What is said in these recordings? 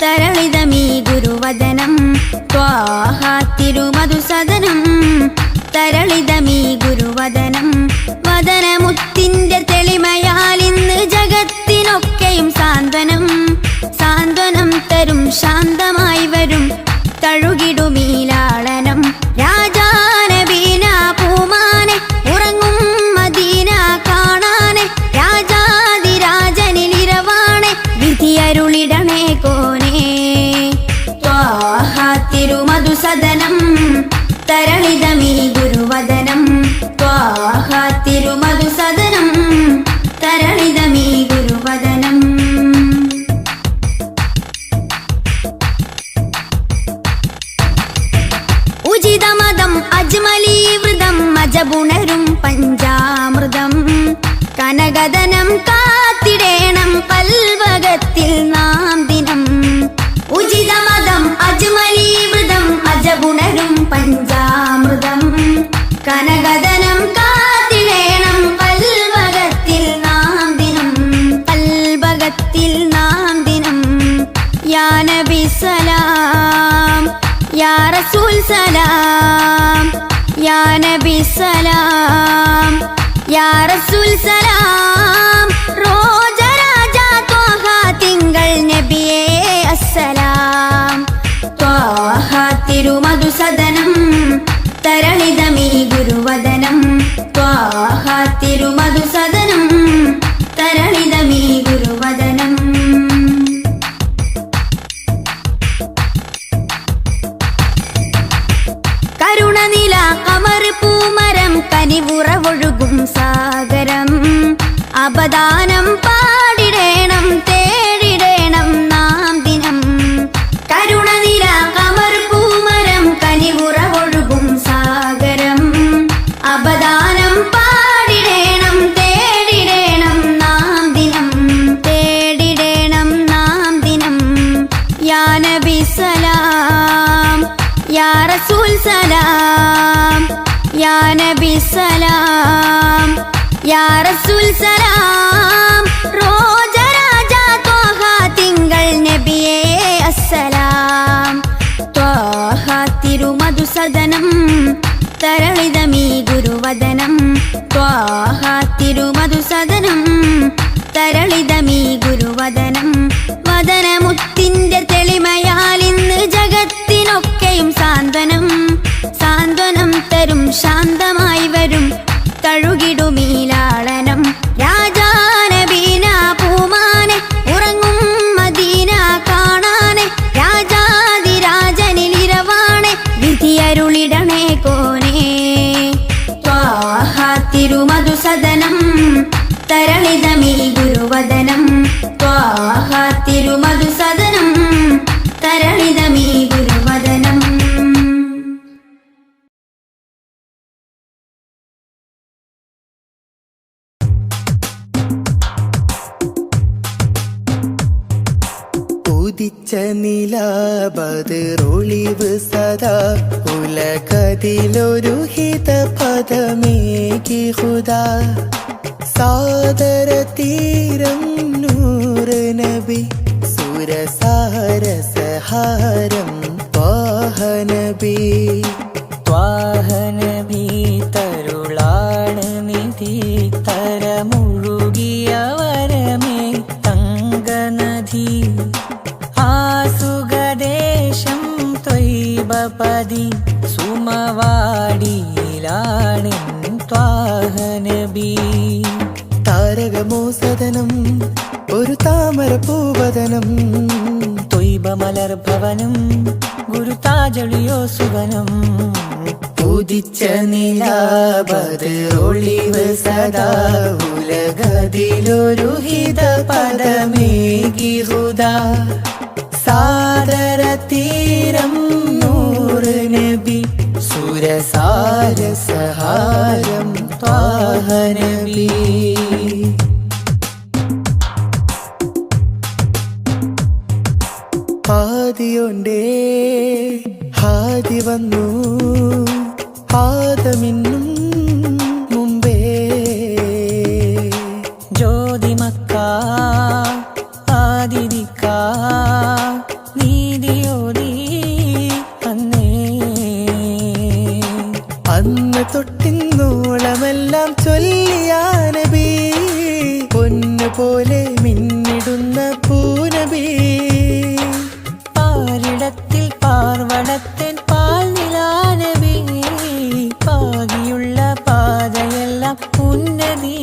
തരളിതമീ ഗുരുവദനം ത്വാഹ തിരുമധുസദനം തരളിതമീ ഗുരുവദനം വദനമുത്തിന്റെ തെളിമയാൽ ഇന്ന് ജഗത്തിനൊക്കെയും സാന്ത്വനം സാന്ത്വനം തരും ശാന്തമായി വരും തഴുകിടുമീലാളനം രാജാനബീന പൂമാനെ ഉറങ്ങും മദീന കാണാനെ രാജാതിരാജനിലിരവാണെ വിധിയരുളിടണേ കോനേ ത്വാഹ തിരുമധുസദനം തരളിതമീ ഗുരുവദനം ത്വാഹ തിരുമധുസദനം തരളിതമീ ഗുരുവദനം ഉചിതമതം അജ്മലീവൃതം അജബുണരും പഞ്ചാമൃതം കനകദനം കാത്തിടേണം കൽവകത്തിൽ നാം ദിനം ഉചിതമതം അജ്മലീവൃതം അജബുണരും പഞ്ചാമൃതം കനകദനം കാത്തിടേണം കൽവകത്തിൽ നാം ദിനം കൽവകത്തിൽ നാം ദിനം യാ നബി സലാം യാ റസൂൽ സലാം യാ നബി സലാം യാ റസൂൽ സലാം റോജരാജ ത്വാഹ തിങ്കൾ നബിയേ അസ്സലാം ത്വാഹ തിരുമധുസദനം തരളിതമീ ഗുരുവദനം ത്വാഹ തിരുമധുസദനം തരളിതമീ ഗുരുവദനം കരുണനില കമർ പൂമരം കനിവുറവൊഴുകും സാഗരം അപദാനം പാടിടേണം തേടിടേണം നാം ദിനം കരുണനില കമർ പൂമരം കനിവുറവൊഴുകും സാഗരം അപദാനം പാടിടേണം തേടിടേണം നാം ദിനം തേടിടേണം നാം ദിനം യാ നബി സലാം യാ റസൂൽ സലാം യാ നബി സലാം യാ റസൂൽ സലാം റോജരാജ ത്വാഹ തിങ്കൾ നബിയേ അസ്സലാം ത്വാഹ തിരുമധുസദനം തരളിതമീ ഗുരുവദനം ത്വാഹ തിരുമധുസദനം തരളിതമീ ഗുരുവദനം വദനമുത്തിന്റെ തെളിമയാൽ ഇന്ന് ജഗത്തിനൊക്കെയും സാന്ത്വനം സാന്ത്വനം തരും ശാന്തമായി വരും തഴുകിടുമീലാളനം രാജാനബീന പൂമാനെ ഉറങ്ങും മദീന കാണാനെ രാജാതിരാജനിലിരവാണെ വിധിയരുളിടണേ കോനേ ത്വാഹ തിരുമധുസദനം തരളിതമീ ഗുരുവദനം ത്വാഹ തിരുമധുസദനം തരളിതമീ ഗുരുവദനം ഉദിച്ച നിലാബദറൊളിവ് സദാ ഉലകതിലൊരു ഹിതപദമേകി ഹുദാ സാദര തീരം നൂറ് നബി സുരസാരസഹാരം ത്വാഹ നബി ത്വാഹ നബി തരുളാണ് നിധി തരമുഴുകിയ വരമേ തങ്കനദി ആസുഖദേശം ത്വയ്ബപതി സുമവാടിയിലാണ് ത്വാഹ നബി താരകമോ സദനം ഒരു താമര പൂവദനം ത്വയ്ബ മലർഭവനം ഗുരുതാജളിയോ സുവനം ഉദിച്ച നിലാബദറൊളിവ് സദാ ഉലകതിലൊരു ഹിതപദമേകി ഹുദാ സാദര തീരം നൂറ് നബി സുരസാരസഹാരം ത്വാഹ നബി ഹാദിയൊണ്ടേ ഹാദി വന്നു ആദമിന്നും മുമ്പേ ജ്യോതിമക്ക ആദിദിക്ക തൊട്ടിന്നോളമെല്ലാം ചൊല്ലിയ നബി, പൊന്നു പോലെ മിന്നിടുന്ന പൂനബി. പാരിടത്തിൽ പാർവടത്തിൻ പാൽ നിലാനബി, പാകിയുള്ള പാതയെല്ലാം ഉന്നതി.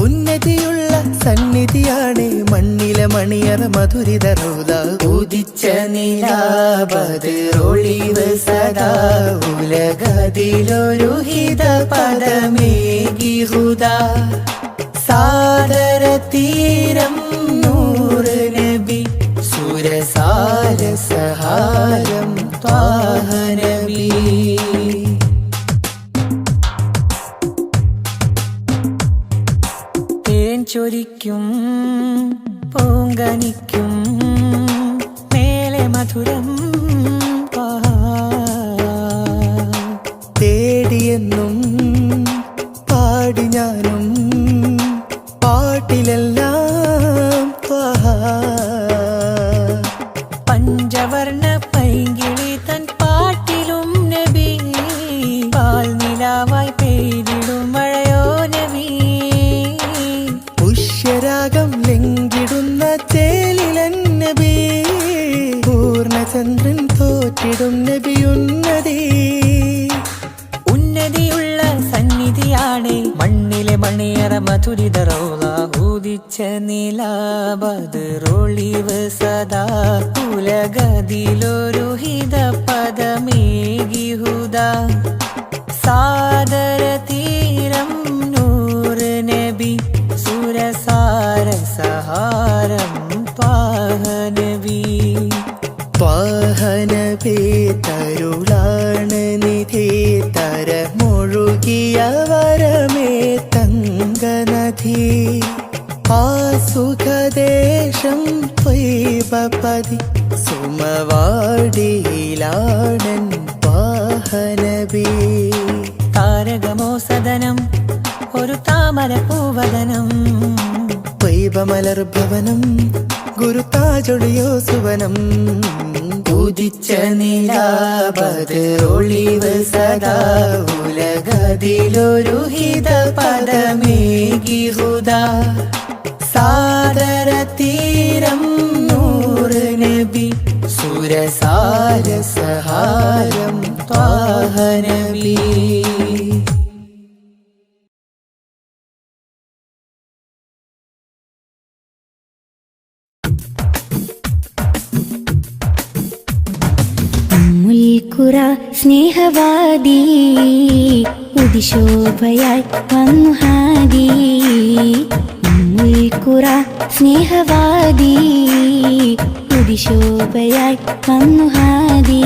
ഉന്നതിയുള്ള സന്നിധിയാണ് മണ്ണിലെ മണിയറ മധുരിത റൗദ. ഉദിച്ച നിലാബദ്റൊളിവ് സദാ, ഉലകതിലൊരു ഹിത പദമേകി ഹുദാ. സാദര തീരം നൂറ് നബി, സുരസാര സഹാരം ത്വാഹ നബി. തേൻ ചൊരിക്കും പൂങ്കനിക്കും മേലെ മധുരം തേടിയെന്നും പാടി ഞാനും പാട്ടിലെല്ലാം ത്വാഹ. പഞ്ചവർണ്ണ പൈങ്കിളി തൻ പാട്ടിലും നബി, പാൽ നിലാവായി പെയ്തിടും മഴയോ നബി. പുഷ്യരാഗം ലംഘിടുന്ന ചേലിലൻ നബി, പൂർണ്ണചന്ദ്രൻ തോറ്റിടും നബിയുന്നതി. ഉന്നതിയുള്ള സന്നിധിയാണ് മണ്ണിലെ മണിയറ മധുരിത റൗള. ഉദിച്ച നിലാബദ്റൊളിവ് സദാ, ഉലകതിലൊരു ഹിത പദമേകി ഹുദാ. സാദര തീരം നൂറ് നബി, സുരസാര സഹാരം ത്വാഹ നബി. ത്വാഹ നബി തരുളാണ് നിധി, തരമൊഴുകിയ വരമേ തങ്കനദി. ആ സുഖദേശം ത്വയ്ബപതി, സുമവാടിയിലാണൻ ത്വാഹ നബി. താരകമോ സദനം ഒരു താമര പൂവദനം, ത്വയ്ബമലർ ഭവനം ഗുരുതാജൊളിയോ സുവനം. ഉദിച്ച നിലാബദ്റൊളിവ് സദാ, ഉലകതിലൊരു ഹിത പദമേകി ഹുദാ. സാദര തീരം നൂറ് നബി, സുരസാര സഹാരം ത്വാഹ നബി. മുൽക്കുറ സ്നേഹവാദി, ഉദിശോഭയായി വന്നു ഹാദി. മുൽക്കുറ സ്നേഹവാദി, ഉദിശോഭയായി വന്നു ഹാദി.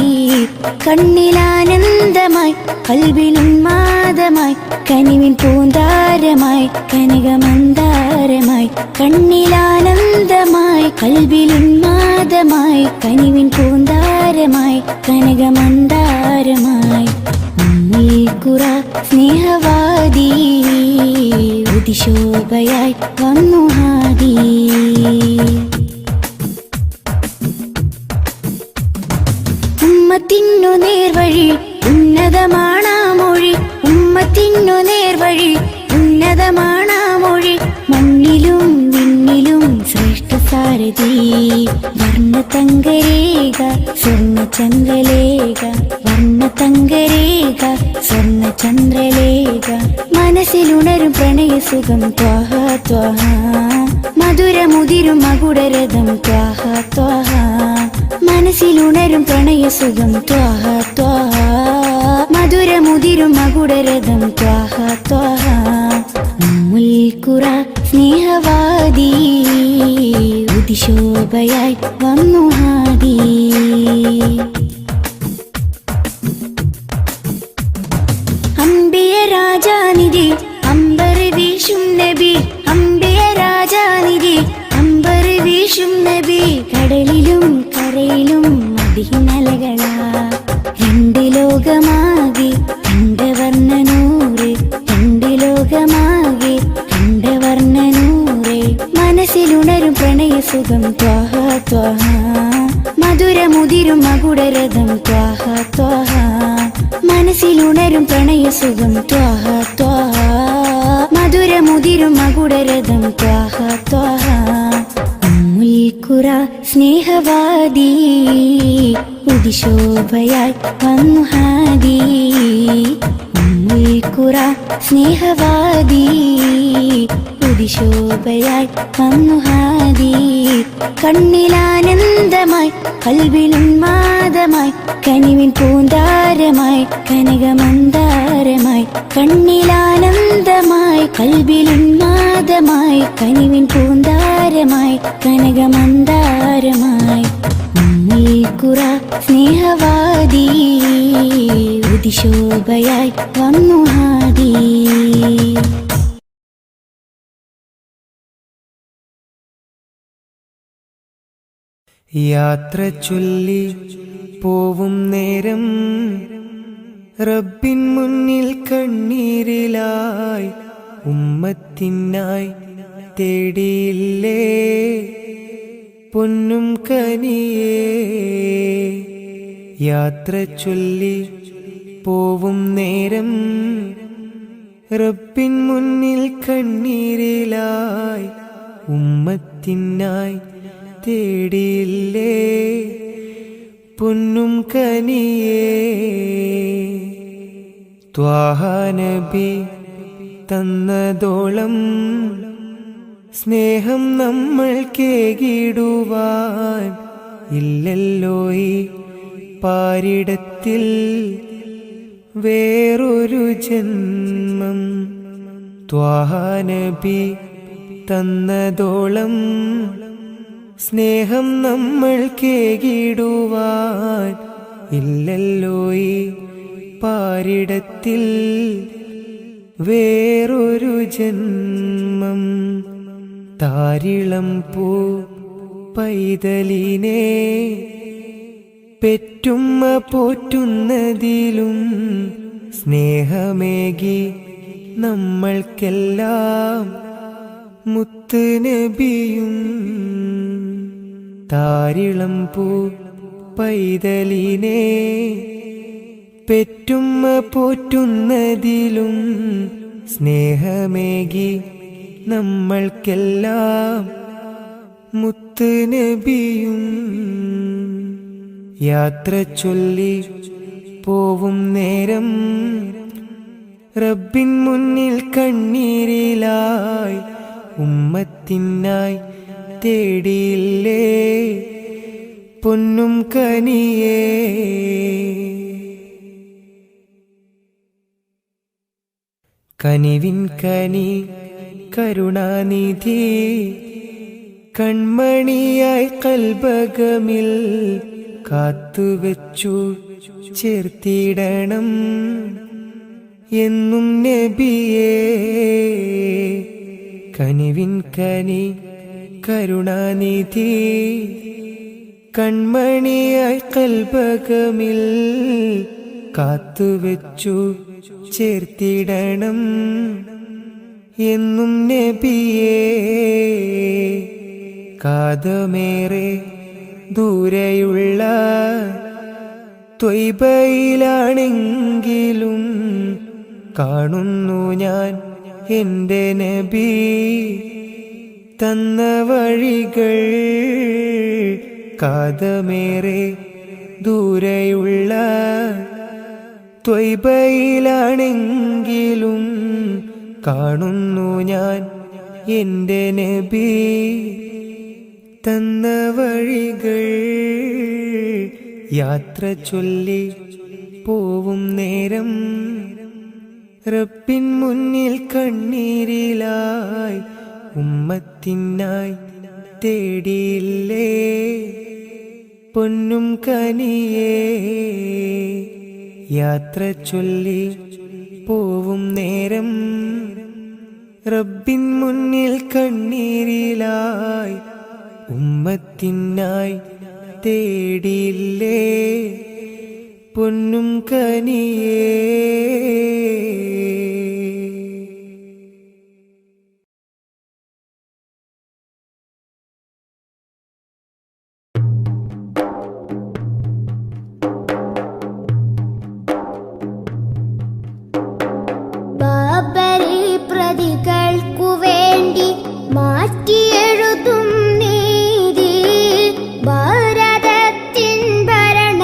കണ്ണിലാനന്ദമായി കൽബിലുന്മാദമായി, കനിവിൻ പൂന്താരമായി കനകമന്ദാരമായി. കണ്ണിലാനന്ദമായി കൽബിലുന്മാദമായി, കനിവിൻ പൂന്താരമായി കനകമന്ദാരമായി. മുൽക്കുറ സ്നേഹവാദി, ഉദിശോഭയായി വന്നു ഹാദി. ഉമ്മത്തിനു നേർവഴി ഉന്നതമാണാ മൊഴി, ഉമ്മത്തിനു നേർവഴി ഉന്നതമാണാ മൊഴി. മണ്ണിലും വിണ്ണിലും ശ്രേഷ്ഠ സാരഥി, വർണ്ണതങ്കരേഖ സ്വർണ്ണചന്ദ്രലേഖ, വർണ്ണതങ്കരേഖ സ്വർണ്ണചന്ദ്രലേഖ. മനസ്സിലുണരും പ്രണയസുഖം ത്വാഹ ത്വാഹ, മധുരമുതിരും മകുടരഥം ത്വാഹ ത്വാഹ. മനസ്സിലുണരും പ്രണയസുഖം ത്വാഹ ത്വാഹ, മധുരമുതിരും മകുടരഥം ത്വാഹ ത്വാഹ. മുൽക്കുറ സ്നേഹവാദി, ഉദിശോഭയായി വന്നു ഹാദി. അംബിയ രാജാനിധി അമ്പർ വീശും നബി, അംബിയ രാജാനിധി അമ്പർ വീശും നബി. കടലിലും കരയിലും മദീനലകളാ, രണ്ട് ലോകമാകെ കണ്ടവർണ്ണനൂറ്, രണ്ട് ലോകമാകെ കണ്ടവർണ്ണനൂറ്. മനസ്സിലുണരും പ്രണയസുഖം ത്വാഹ ത്വാഹ, മധുരമുതിരും മകുടരഥം ത്വാഹ ത്വാഹ. മനസ്സിലുണരും പ്രണയസുഖം ത്വാഹ ത്വാഹ, മധുരമുതിരും മകുടരഥം ത്വാഹ ത്വാഹ. ഉമ്മുൽഖുറ സ്നേഹവാദി ഉദിശോഭയായി വന്നു ഹാദി. ഉമ്മുൽഖുറ സ്നേഹവാദി ഉദിശോഭയായി വന്നു ഹാദി. കണ്ണിലാനന്ദമായി കൽവിലുന്മാദമായി കനിവിൻ പൂന്താരമായി കനകമന്ദാരമായി. കണ്ണിലാനന്ദമായി കൽവിലുന്മാദമായി കനിവിൻ പൂന്താരമായി കനകമന്ദാരമായി. ഉമ്മുൽഖുറ സ്നേഹവാദി ഉദിശോഭയായി വന്നു ഹാദി. യാത്ര ചൊല്ലി പോവും നേരം റബ്ബിൻ മുന്നിൽ കണ്ണീരിലായി ഉമ്മത്തിനായി തേടിയില്ലേ പൊന്നും കനിയേ. യാത്ര ചൊല്ലി പോവും നേരം റബ്ബിൻ മുന്നിൽ കണ്ണീരിലായി ഉമ്മത്തിനായി തേടിയില്ലേ പൊന്നും കനിയേ. ത്വാഹ നബി തന്നതോളം സ്നേഹം നമ്മൾ കേകിടുവാൻ ഇല്ലല്ലോ ഈ പാരിടത്തിൽ വേറൊരു ജന്മം. ത്വാഹ നബി തന്നതോളം സ്നേഹം നമ്മൾ കേകിടുവാൻ ഇല്ലല്ലോ ഈ പാരിടത്തിൽ വേറൊരു ജന്മം. താരിളം പൂ പൈതലിനെ പെറ്റുമ്മ പോറ്റുന്നതിലും സ്നേഹമേകി നമ്മൾക്കെല്ലാം മുത്ത് നബിയും. താരിളം പൂ പൈതലിനെ പെറ്റുമ്മ പോറ്റുന്നതിലും സ്നേഹമേകി നമ്മൾക്കെല്ലാം മുത്ത് നബിയും. യാത്ര ചൊല്ലി പോവും നേരം റബ്ബിൻ മുന്നിൽ കണ്ണീരിലായി ഉമ്മത്തിനായി തേടിയില്ലേ പൊന്നും കനിയേ. കനിവിൻ കനി കരുണാനിധി കൺമണിയായി കൽബകമിൽ കാത്തുവെച്ചു ചേർത്തിടണം എന്നും നബിയേ. കനിവിൻ കനി കരുണാനിധി കൺമണിയായി കൽബകമിൽ കാത്തുവെച്ചു ചേർത്തിടണം എന്നും നബിയേ. കാതമേറെ ദൂരെയുള്ള ത്വയ്ബയിലാണെങ്കിലും കാണുന്നു ഞാൻ എൻ്റെ നബി തന്ന വഴികൾ. കാതമേറെ ദൂരെയുള്ള ത്വയ്ബയിലാണെങ്കിലും കാണുന്നു ഞാൻ എൻ്റെ നബി തന്ന വഴികൾ. യാത്ര ചൊല്ലി പോവും നേരം റബ്ബിൻ മുന്നിൽ കണ്ണീരിലായി ഉമ്മത്തിനായി തേടിയില്ലേ പൊന്നും കനിയേ. യാത്ര ചൊല്ലി പോവും നേരം റബ്ബിൻ മുന്നിൽ കണ്ണീരിലായി ഉമ്മത്തിനായി തേടിയില്ലേ പൊന്നും കനിയേ. പ്രതികൾക്കു വേണ്ടി മാറ്റിയെഴുതും നീതി ഭാരതത്തിൻ ഭരണമേലാളന്റെ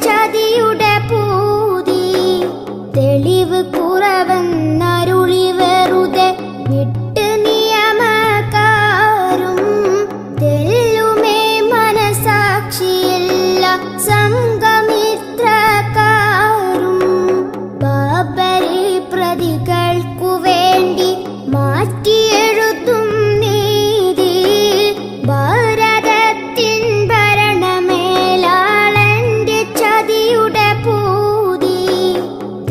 ചതിയുടെ പൂതി തെളിവ് കുറവെന്നരുളി വെറുതെ വിട്ട് നിയമക്കാരും തെല്ലുമേ മനസാക്ഷിയില്ല സംഘമിത്രക്കാരും ബാബരി പ്രതികൾക്കു വേണ്ടി മാറ്റിയെഴുതും നീതി ഭാരതത്തിൻ ഭരണമേലാളന്റെ ചതിയുടെ പൂതി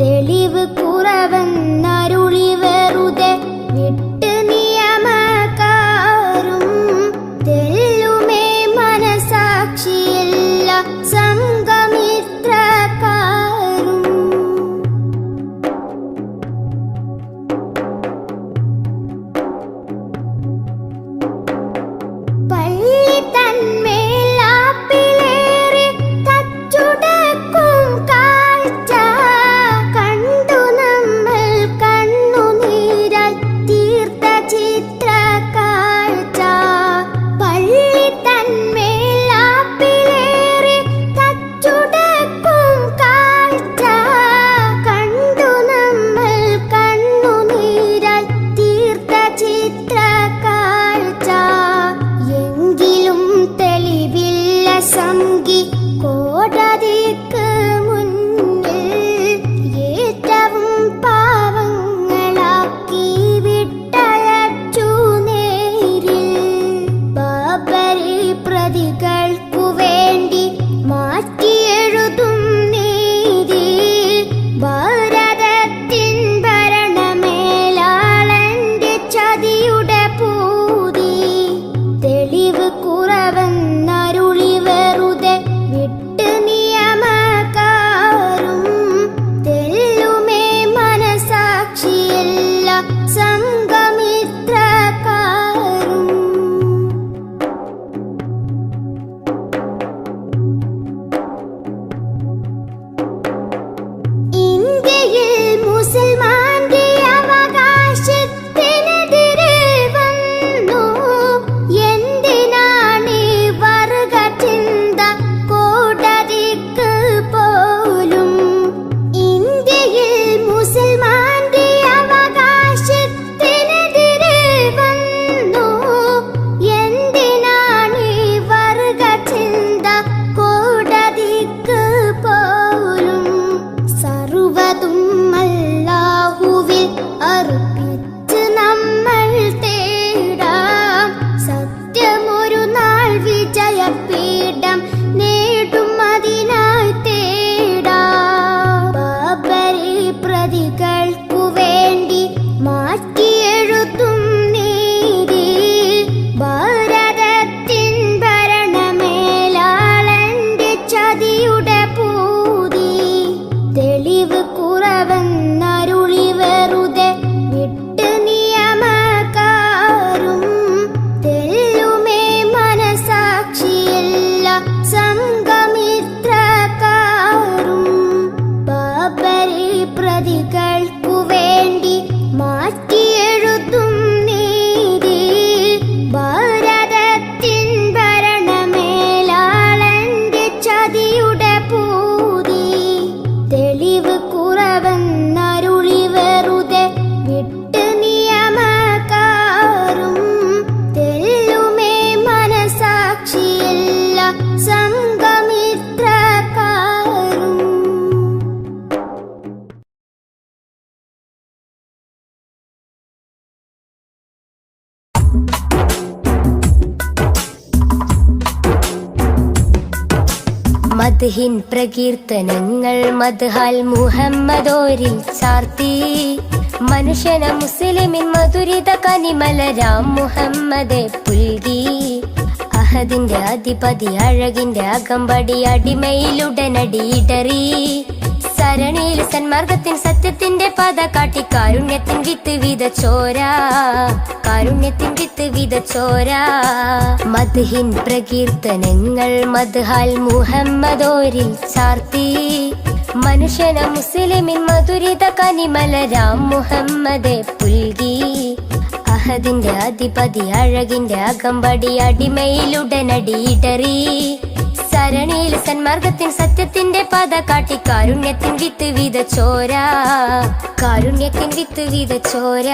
തെളിവ് കുറവെന്നരുളി വെറുതെ വിട്ട് നിയമക്കാരും തെല്ലുമേ മനസാക്ഷിയില്ല സംഘമിത്രക്കാരും പള്ളി തന്മേലാപ്പിലേറി തച്ചുടക്കും കാഴ്ച കണ്ടു നമ്മൾ കണ്ണുനീരാൽ തീർത്ത ചിത്രക്കാഴ്ച പള്ളി തന്മേലാപ്പിലേറി തച്ചുടക്കും കാഴ്ച കണ്ടു നമ്മൾ കണ്ണുനീരാൽ തീർത്ത ചിത്രക്കാഴ്ച എങ്കിലും തെളിവില്ല സംഗി കോടതിക്ക് മുന്നിൽ ഏറ്റവും പാവങ്ങളാക്കി വിട്ടയച്ചു നേരിൽ ബാബരി പ്രതികൾക്കു വേണ്ടി മാറ്റിയെഴുതും നീതി ഭാരതത്തിൻ ഭരണമേലാളന്റെ ചതിയുടെ പൂതി തെളിവ് കുറവെന്നരുളി വെറുതെ വിട്ട് നിയമക്കാരും തെല്ലുമേ മനസാക്ഷിയില്ല സംഘമിത്രക്കാരും ഇന്ത്യയിൽ മുസൽമാന്റെ അവകാശത്തിനെതിരെ വന്നു എന്തിനാണ് വർഗ ചിന്ത കോടതിക്ക് പോലും ഇന്ത്യയിൽ മുസൽമാന്റെ അവകാശത്തിനെതിരെ വന്നു എന്തിനാണ് വർഗ ചിന്ത കോടതിക്ക് പോലും സർവ്വതും അല്ലാഹുവിൽ അർപ്പിച്ച് നമ്മൾ തേടാം സത്യമൊരു നാൾ വിജയപീഠം നേടും അതിനായി തേടാം ബാബരി പ്രതികൾക്കു വേണ്ടി മാറ്റിയെഴുതും നീതി ഭാരതത്തിൻ ഭരണമേലാളന്റെ ചതിയുടെ പൂതി തെളിവ് കുറവെന്നരുളി വെറുതെ വിട്ട് നിയമക്കാരും തെല്ലുമേ മനസാക്ഷിയില്ല സംഘമിത്രക്കാരും ബാബരി പ്രതികൾക്കു വേണ്ടി മാറ്റിയെഴുതും നീതി ഭാരതത്തിൻ ഭരണമേലാളന്റെ ചതിയുടെ പൂതി തെളിവ് കുറവെന്നരുളി വെറുതെ വിട്ട് നിയമക്കാരും തെല്ലുമേ മനസാക്ഷിയില്ല സംഘമിത്രക്കാരും മദ്ഹിൻ പ്രകീർത്തനങ്ങൾ മദ്ഹാൽ മുഹമ്മദോരിൽ ചാർത്തി മനുഷ്യന മുസ്ലിമിൻ മധുരിത കനിമലരാം മുഹമ്മദെ പുൽകി അഹദിന്റെ അധിപതി അഴകിന്റെ അകമ്പടി അടിമയിലുടനടി ഇടറി സരണിയിൽ സന്മാർഗത്തിൻ സത്യത്തിന്റെ പാത കാട്ടി കാരുണ്യത്തിൻ വിത്ത് വിതച്ചോരാ കാരുണ്യത്തിൻ വിത്ത് വിതച്ചോരാ മദ്ഹിൻ പ്രകീർത്തനങ്ങൾ മദ്ഹാൽ മുഹമ്മദോരിൽ ചാർത്തി മനുഷ്യന മുസ്ലിമിൻ മധുരിത കനിമലരാം മുഹമ്മദെ പുൽകി. അഹദിന്റെ അധിപതി അഴകിന്റെ അകമ്പടി അടിമയിലുടനടി ഇടറി. സരണിയിൽ സന്മാർഗത്തിൻ സത്യത്തിന്റെ പാത കാട്ടി കാരുണ്യത്തിൻ വിത്ത് വിതച്ചോര, കാരുണ്യത്തിൻ വിത്ത് വിതച്ചോര.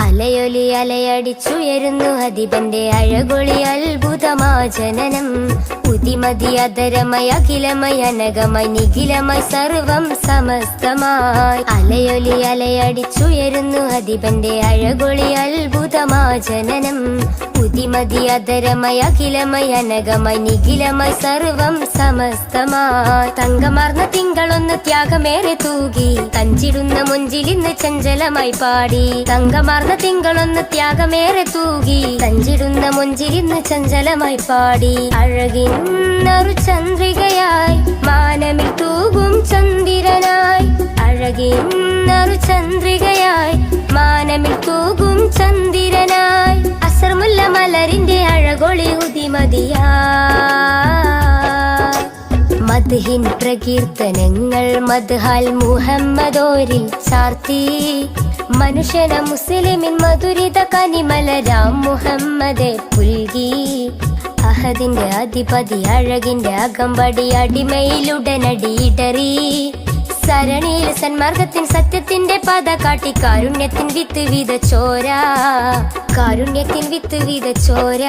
അലയൊലി അലയടിച്ചുയരുന്നു അധിപന്റെ അഴകൊളി അത്ഭുതമാ ജനനം. ഉതിമതി അധരമയ അഖിലമയ അനകമായി നിഖിലമായി സർവം സമസ്തമായി. അലയൊലി അലയടിച്ചുയരുന്നു അധിപന്റെ അഴകൊളി അത്ഭുതമാ ജനനം. ഉതിമതി അധരമയ അഖിലമയ അനകമായി നിഖിലമായി സർവം സമസ്തമായി. തങ്കമാർന്ന തിങ്കളൊന്ന് ത്യാഗമേറെ തൂകി തഞ്ചിടുന്ന മുഞ്ചിലിന്ന് ചഞ്ചലമായി പാടി. തങ്കമാർന്ന തിങ്കളൊന്ന് ത്യാഗമേറെ തൂകി തഞ്ചിടുന്ന മുഞ്ചിലിന്ന് ചഞ്ചലമായി പാടി. അഴകിന്നൊരു ചന്ദ്രികയായി മാനമിൽ തൂകും ചന്ദ്രനായി. അഴകിന്നൊരു ചന്ദ്രികയായി മാനമിൽ തൂകും ചന്ദ്രനായി. അസർമുല്ല മലരിന്റെ അഴകൊളി ഉദിമതിയാ. മദ്ഹിൻ പ്രകീർത്തനങ്ങൾ മദ്ഹാൽ മുഹമ്മദോരിൽ ചാർത്തി. മനുഷ്യന മുസ്ലിമിൻ മധുരിത കനിമലരാം മുഹമ്മദെ പുൽകി. അഹദിന്റെ അധിപതി അഴകിന്റെ അകമ്പടി അടിമയിലുടനടി ഇടറി. സരണിയിൽ സന്മാർഗത്തിൻ സത്യത്തിന്റെ പാത കാട്ടി കാരുണ്യത്തിൻ വിത്ത് വിതച്ചോര, കാരുണ്യത്തിൻ വിത്ത് വിതച്ചോര.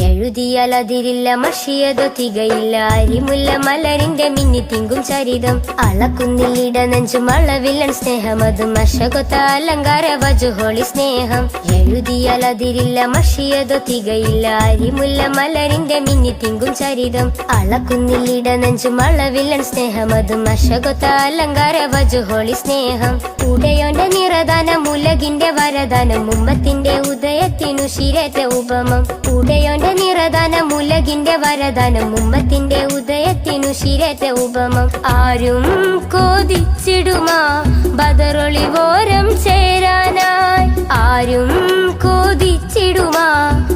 എഴുതിയാലതിരില്ല മഷിയതോ തികയില്ല അരിമുല്ല മലരിന്റെ മിന്നി തിങ്കും ചരിതം. അളക്കുന്നില്ലിട നെഞ്ചും അളവില്ലൻ സ്നേഹമതും അശകൊത്ത അലങ്കാര വജുഹോളി സ്നേഹം. എഴുതിയാലതിരില്ല മഷിയതോ തികയില്ല അരിമുല്ല മലരിന്റെ മിന്നി തിങ്കും ചരിതം. അളക്കുന്നില്ലിട നെഞ്ചും അളവില്ലൻ സ്നേഹമതും അശകൊത്ത അലങ്കാര വജുഹോളി സ്നേഹം. ഉടയോന്റെ നിറദാനം ഉലകിന്റെ വരദാനം ഉമ്മത്തിന്റെ ഉദയത്തിനു ശിരേറ്റ ഉപമം. ഉടയോന്റെ നിറദാനം ഉലകിന്റെ വരദാനം ഉമ്മത്തിന്റെ ഉദയത്തിനു ശിരേറ്റ ഉപമം. ആരും കോതിച്ചിടുമാ ബദറൊളിവോരം ചേരാനായി. ആരും കോതിച്ചിടുമാ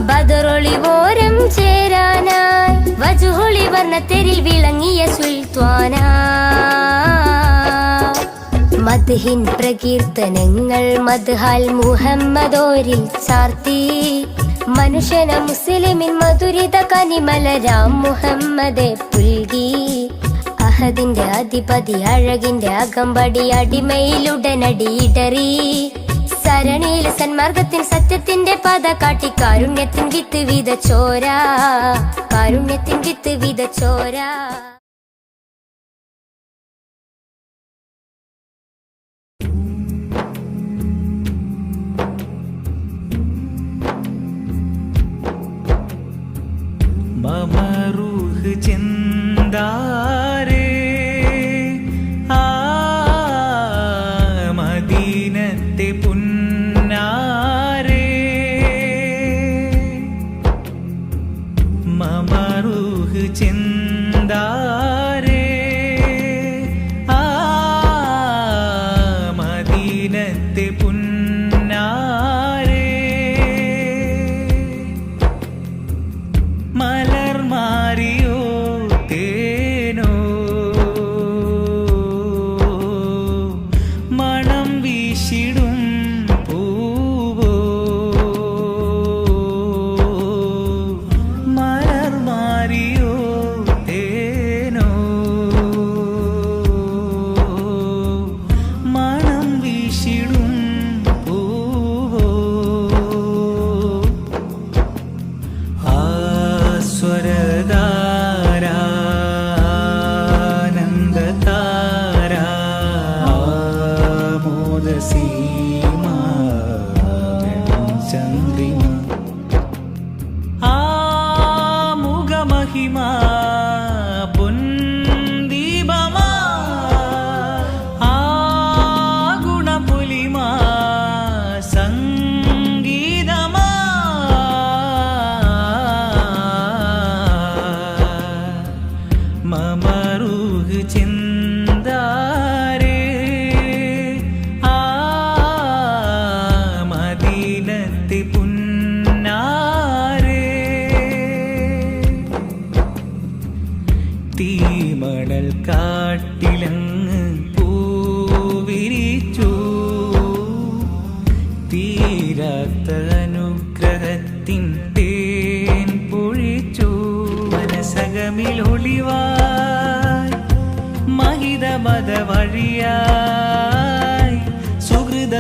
ബദറൊളിവോരം ചേരാനായി. വജുഹൊളി വർണ്ണത്തെരിൽ വിളങ്ങിയ സുൽത്താന. മദ്ഹിൻ പ്രകീർത്തനങ്ങൾ മദ്ഹാൽ മുഹമ്മദോരിൽ ചാർത്തി. മനുഷ്യന മുസ്ലിമിൻ മധുരിത കനിമലരാം മുഹമ്മദെ പുൽകി. അഹദിന്റെ അധിപതി അഴകിന്റെ അകമ്പടി അടിമയിലുടനടി ഇടറി. സരണിയിൽ സന്മാർഗത്തിൻ സത്യത്തിന്റെ പാത കാട്ടി കാരുണ്യത്തിൻ വിത്ത് വിതച്ചോര, കാരുണ്യത്തിൻ വിത്ത് വിതച്ചോര. മമറൂഹ് ചെന്താരേ ആ മദീനത്തെ പുന്നാരേ. മമറൂഹ് ചെന്താരേ ആ മദീനത്തെ പുന്നാരേ. മലർ മാറിയോ തേനോ മണം വീശിടും പൂവോ. മലർ മാറിയോ തേനോ മണം വീശിടും പൂവോ. സ്വരധാരാനന്ദതാരാ മോദസീ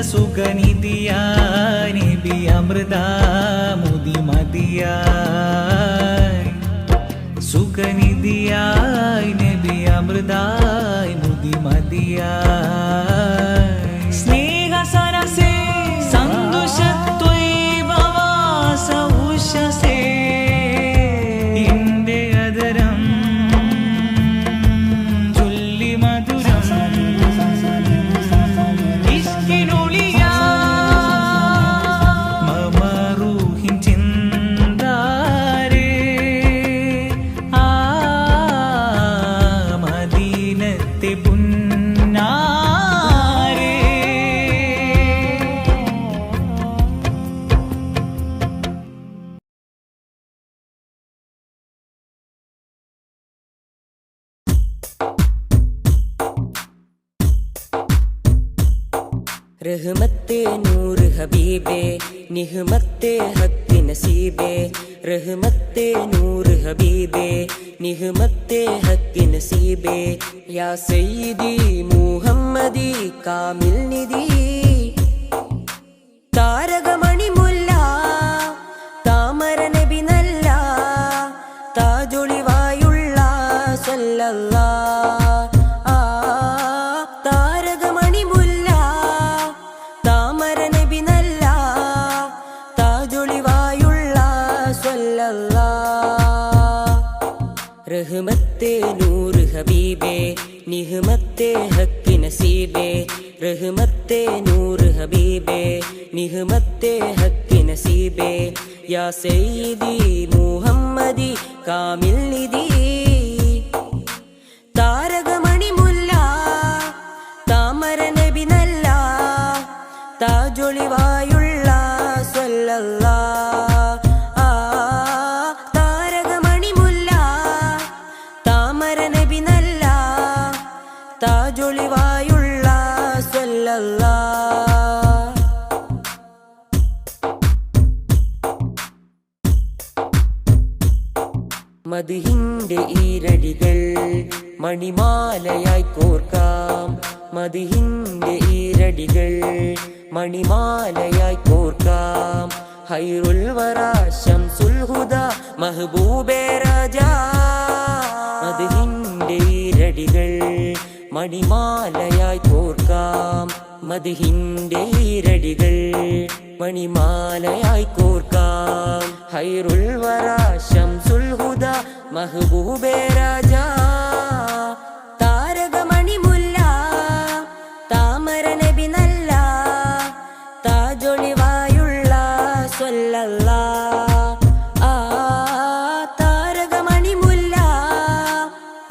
സുഖനിധിയ നബി അമൃത മുദിമതിയായി സുഖനിധിയായി നബി അമൃതായി മുദിമതിയായി സ്നേഹ സരസേ സന്തോഷത്വൈഭവാസ ഉഷസേ എന്റെ അതരം ചൊല്ലി മധുരം ഇഷ്കിനൊളിയാ മമ റൂഹിൻ ചിന്താരേ ആ മദീനത്തെ പുന്നാരേ റഹ്മത്തെ നൂർ ഹബീബേ നിഹ്മത്തെ ഹക്ക് നസീബേ റഹ്മത്തെ നൂർ ഹബീബേ നിഹ്മത്തെ ഹക്ക് നസീബേ യാ സയ്യിദി മുഹമ്മദി കാമിൽ നിധി താരകമണി മുല്ല താമര നബി നല്ല താജൊളിവായുള്ള സല്ലല്ലാ താരകമണി മുല്ല താമര നബി നല്ല താജൊളിവായുള്ള സല്ലല്ലാ റഹ്മത്തെ നൂർ ഹബീബേ നിഹ്മത്തെ ഹക്ക് നസീബേ റഹ്മത്തെ നൂർ ഹബീബേ നിഹ്മത്തെ ഹക്ക് നസീബേ യാ സയ്യിദി മുഹമ്മദി കാമിൽ നിധി താരകമണി മുല്ല താമര നബി നല്ല താജൊളിവായുള്ള സല്ലല്ലാ താരകമണി മുല്ല താമര നബി നല്ല താജൊളിവായുള്ള സല്ലല്ലാ മദ്ഹിന്റെ ഈരടികൾ മണിമാലയായി കോർക്കാം മദ്ഹിന്റെ ഈരടികൾ മണിമാലയായി കോർക്കാം ഹൈറുൽ വറ ശംസുൽ ഹുദ മഹബൂബേ രാജാ മദ്ഹിന്റെ ഈരടികൾ മണിമാലയായി കോർക്കാം മദ്ഹിന്റെ ഈരടികൾ മണിമാലയായി കോർക്കാം ഹൈറുൽ വറ ശംസുൽ ഹുദ മഹബൂബേ രാജാ താരകമണി മുല്ല താമര നബി നല്ല താജൊളിവായുള്ള സല്ലല്ലാ താരകമണി മുല്ല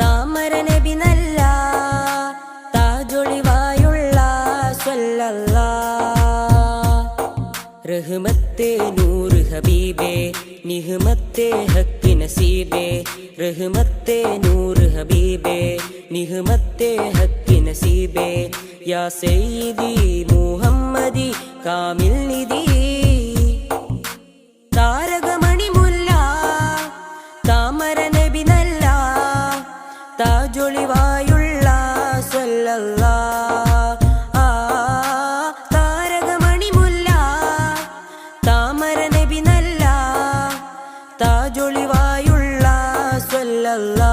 താമര നബി നല്ല താജൊളിവായുള്ള സല്ലല്ലാ റഹ്മത്തെ നൂർ ഹബീബേ നിഹ്മത്തെ ഹക്ക് നസീബേ റഹ്മത്തെ നൂർ ഹബീബേ നിഹ്മത്തെ ഹക്ക് നസീബേ യാ സയ്യിദി മുഹമ്മദി കാമിൽ നിധി താരകമണി മുല്ല താമര നബി നല്ല താജൊളിവായുള്ള സല്ലല്ലാ താരകമണി മുല്ല താമര നബി നല്ല താജൊളിവായുള്ള സല്ലല്ലാ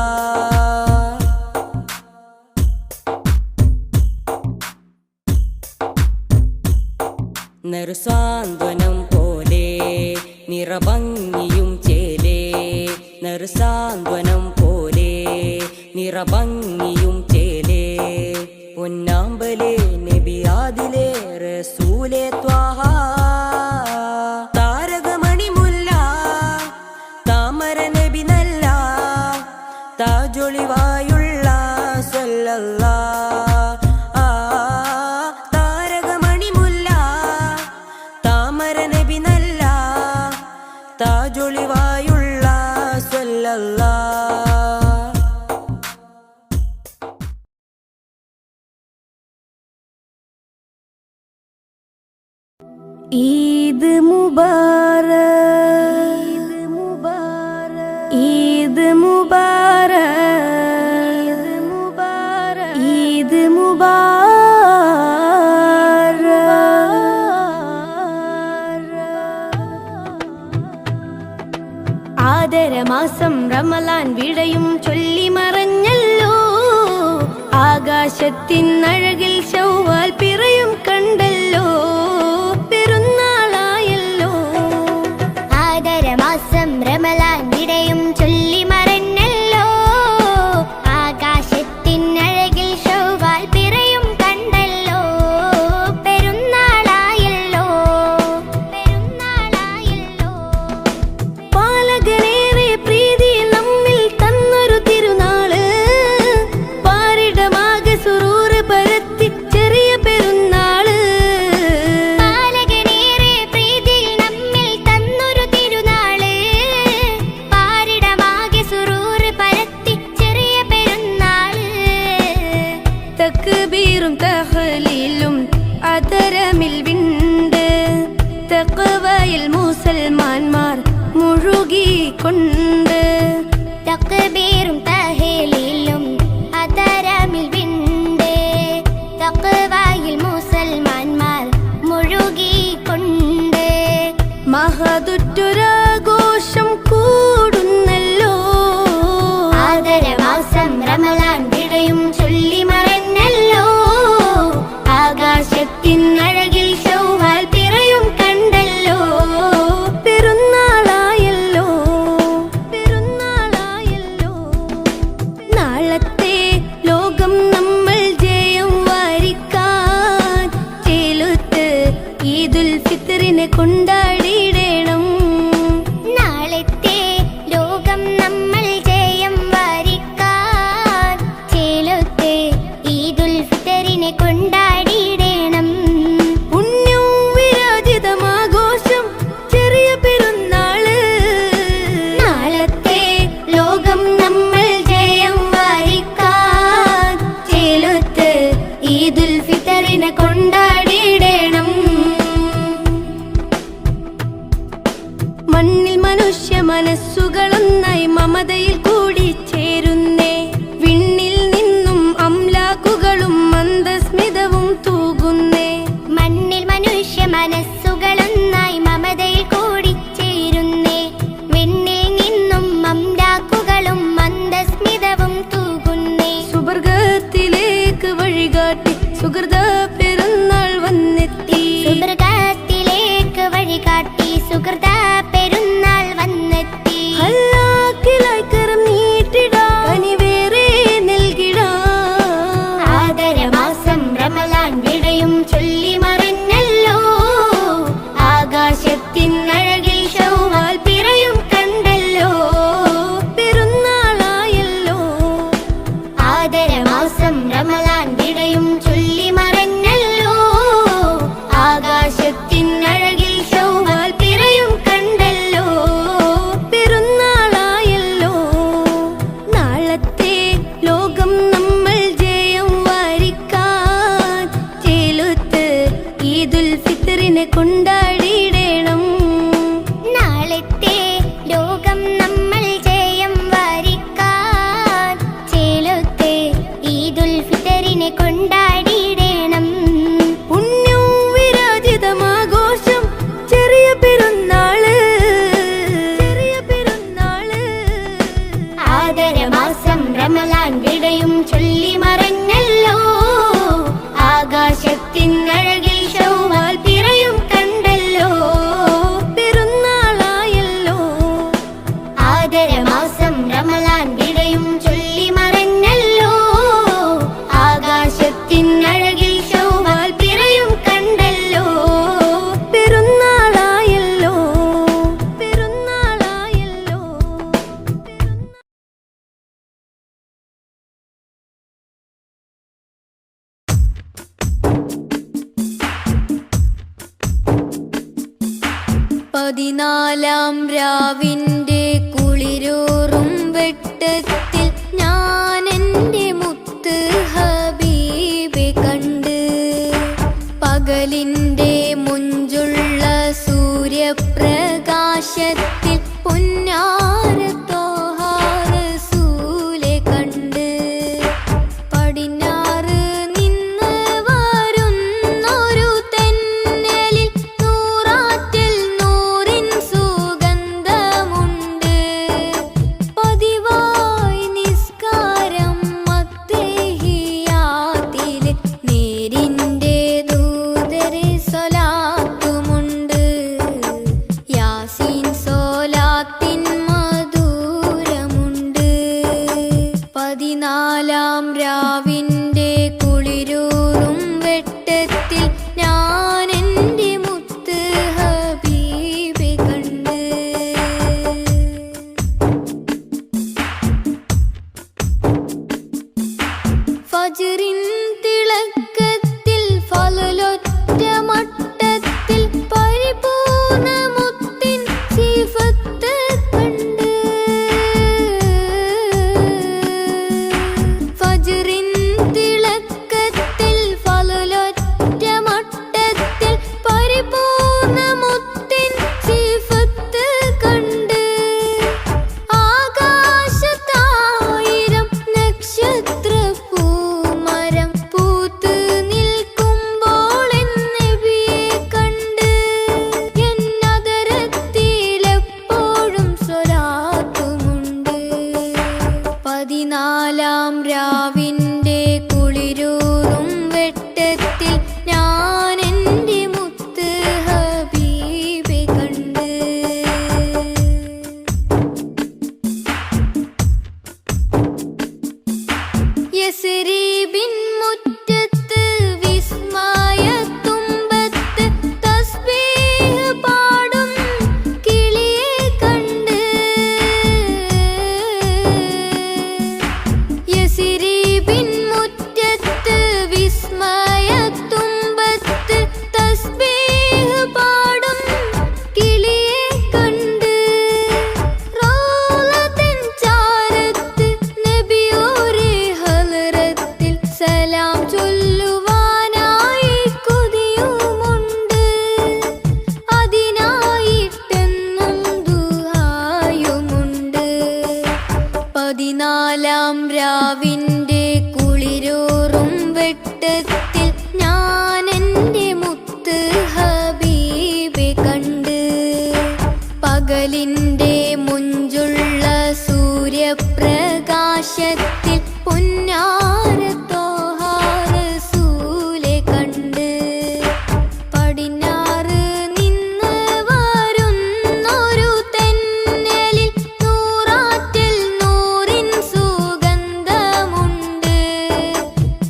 നറുസാന്ത്വനം പോലെ നിറഭംഗിയും ചേലേ നറുസാന്ത്വനം പോലെ നിറഭംഗിയും ചേലേ പൊന്നാമ്പലേ നബിയാദിലേ റസൂലേ ത്വാഹ താരകമണി മുല്ല താമര നബി നല്ല താജൊളിവായുള്ള സല്ലല്ലാ താരകമണി മുല്ല താമര നബി നല്ല താജൊളിവായുള്ള സല്ലല്ലാ ഈദ് മുബാരക് ഈദ് മുബാരക് ഈദ് മുബാരക് റമലാൻ വിടയും ചൊല്ലി മറഞ്ഞല്ലോ. ആകാശത്തിനഴകിൽ ശൗവാൽ പിറയും കണ്ടല്ലോ. പെരുന്നാളായല്ലോ. ആദരമാസം റമലാൻ വിടയും ചൊല്ലി മറഞ്ഞല്ലോ. ആകാശത്തിനഴകിൽ ശൗവാൽ പിറയും കണ്ടല്ലോ. പെരുന്നാളായല്ലോ. പെരുന്നാളായല്ലോ. പാലകനേറെ പ്രീതി നമ്മിൽ തന്നൊരു തിരുനാള്. പാരിടമാകെ സുറൂറ് പരത്തി ചെറിയ പെരുന്നാള്. പാലകനേറെ പ്രീതി നമ്മിൽ തന്നൊരു തിരുനാള്. പാരിടമാകെ സുറൂറ് പരത്തി ചെറിയ പെരുന്നാള്. തക്ബീറും തഹ്ലീലും അതരമിൽ വിണ്ട്. തഖ്വയിൽ മുസൽമാന്മാർ മുഴുകിക്കൊണ്ട്. തക്ബീറും തഹ്ലീലും അതരമിൽ വിണ്ട്. തഖ്വയിൽ മുസൽമാന്മാർ മുഴുകിക്കൊണ്ട്. മഹതുറ്റൊരാഘോഷം കൂടുന്നല്ലോ. ആദരമാസം റമലാൻ വിടയും ചൊല്ലി മറഞ്ഞല്ലോ. ആകാശത്തിനഴകിൽ ശൗവാൽ പിറയും കണ്ടല്ലോ. പെരുന്നാളായല്ലോ. പെരുന്നാളായല്ലോ. നാളത്തെ ലോകം നമ്മൾ ജയം വാരിക്കാൻ ചേലുത്ത് ഈദുൽ ഫിത്റിനെ കൊണ്ടാടിയിടണം. നാളത്തെ ലോകം നമ്മൾ ജയം വാരിക്കാൻ ചേലത്തെ ഈദുൽ ഫിത്തറിനെ കൊണ്ടാടിയിടണം. പുണ്യവും വിരാജിതമാഘോഷം ചെറിയ പെരുന്നാള്. നാളത്തെ ലോകം നമ്മൾ ജയം വാരിക്കാൻ ചേലത്ത് ഈദുൽ ഫിത്തറിനെ കൊണ്ടാടിയിടണം. മണ്ണിൽ മനുഷ്യ മനസ്സുകളൊന്നായി മമതയിൽ കൂടി ചേരുന്നേ. വിണ്ണിൽ നിന്നും അംലാക്കുകളും മന്ദസ്മിതവും തൂകുന്നേ. മണ്ണിൽ മനുഷ്യ മനസ്സുകളൊന്നായി മമതയിൽ കൂടി ചേരുന്നേ. വിണ്ണിൽ നിന്നും അംലാക്കുകളും മന്ദസ്മിതവും തൂകുന്നേ. സുവർഗത്തിലേക്ക് വഴികാട്ടി സുഹൃത പെരുന്നാൾ വന്നെത്തി. സുവർഗത്തിലേക്ക് വഴികാട്ടി സുഹൃത പെരുന്നാൾ വന്നെത്തി. ഹല്ലാക്കിലായി കരം നീട്ടിടാം, കനിവേറെ നൽകിടാം. ആദരമാസം റമലാൻ വിടയും ചൊല്ലി മറഞ്ഞല്ലോ. ആകാശത്തിനഴകിൽ ശൗവാൽ പിറയും കണ്ടല്ലോ. പെരുന്നാളായല്ലോ. ആദരമാസം റമലാൻ വിടയും ചൊല്ലി മറഞ്ഞല്ലോ. ആകാശത്തിനഴകിൽ ശൗവാൽ പിറയും കണ്ടല്ലോ. പെരുന്നാളായല്ലോ. നാളത്തെ ലോകം നമ്മൾ ജയം വാരിക്കാൻ ചേലുത്ത് ഈദുൽ ഫിത്റിനെ കൊണ്ടാടിയിടണം. നാളത്തെ ലോകം നമ്മൾ ജയം വാരിക്കാൻ ചേലത്തെ ഈദുൽ ഫിത്തറിനെ കൊണ്ടാടിയിടണം. പുണ്യവും വിരാജിതമാഘോഷം ചെറിയ പെരുന്നാള്. ചെറിയ പെരുന്നാള്. ആദരമാസം റമലാൻ വിടയും ചൊല്ലി മറഞ്ഞല്ലോ. ആകാശത്തിനഴകിൽ ശൗവാൽ പിറയും കണ്ടല്ലോ. പെരുന്നാളായല്ലോ. ആദരമാസം റമലാൻ വിടയും ചൊല്ലി മറഞ്ഞല്ലോ. ആകാശത്തിനഴകിൽ ശൗവാൽ പിറയും കണ്ടല്ലോ. പെരുന്നാളായല്ലോ. പെരുന്നാളായല്ലോ. പതിനാലാം രാവിന്റെ കുളിരൂറും വെട്ടത്തിൽ ഞാൻ എൻ്റെ മുത്ത് ഹബീബെ കണ്ട്. പകലിൻ്റെ മുഞ്ചുള്ള സൂര്യപ്രകാശത്തിൽ പൊന്നാര ത്വാഹ റസൂലെ കണ്ട്. പടിഞ്ഞാറ് നിന്ന് വരുന്നൊരു തെന്നലിൽ നൂറാറ്റിൽ നൂറിൻ സുഗന്ധമുണ്ട്. പതിവ് വട്ടത്തിൽ ഞാൻ എൻ്റെ മുത്ത് ഹബീബെ കണ്ട്. ഫജ്റിൻ തിളക്കത്തിൽ ഫളലൊറ്റ മട്ടത്തിൽ പരിപൂർണ മുത്തിൻ സിഫത്ത് കണ്ട്. ഫജ്റിൻ തിളക്കത്തിൽ ഫളലൊറ്റ മട്ടത്തിൽ പരിപൂർണ മുത്തിൻ സിഫത്ത് കണ്ട്. ആകാശത്തായിരം നക്ഷത്ര പൂമരം പൂത്ത് നിൽക്കുമ്പോൾ എൻ നബിയെ കണ്ട്. എന്നതരത്തിലെപ്പോഴും സ്വലാത്തുമുണ്ട്. 14 രാവിന്റെ കുളിരൂറും വെട്ടത്തിൽ ഞാൻ എൻ്റെ മുത്ത് ഹബീബെ കണ്ട്. യസ്രീബിൻ മുറ്റത്ത് വിസ്മയത്തുമ്പത്ത് തസ്ബീഹ് പാടും കിളിയെ കണ്ട്. യസ്രീബിൻ മുറ്റത്ത് വിസ്മയത്തുമ്പത്ത് തസ്ബീഹ് പാടും കിളിയെ കണ്ട്. റൗളത്തിൻ ചാരത്ത് നബിയോരെ ഹളറത്തിൽ സലാം ചൊല്ലുവാനായി കൊതിയുമുണ്ട്. അതിനായിട്ടെന്നും ദുആയുമുണ്ട്. 14 രാവിന്റെ കുളിരൂറും വെട്ടത്തിൽ ഞാൻ എൻ്റെ മുത്ത് ഹബീബെ കണ്ട്. പകലിന്റെ മുഞ്ചുള്ള സൂര്യപ്രകാശത്തിൽ പുന്നാര ത്വാഹ റസൂലെ കണ്ട്. പടിഞ്ഞാറ് നിന്ന് വരുന്നൊരു തെന്നലിൽ നൂറാറ്റിൽ നൂറിൻ സുഗന്ധമുണ്ട്.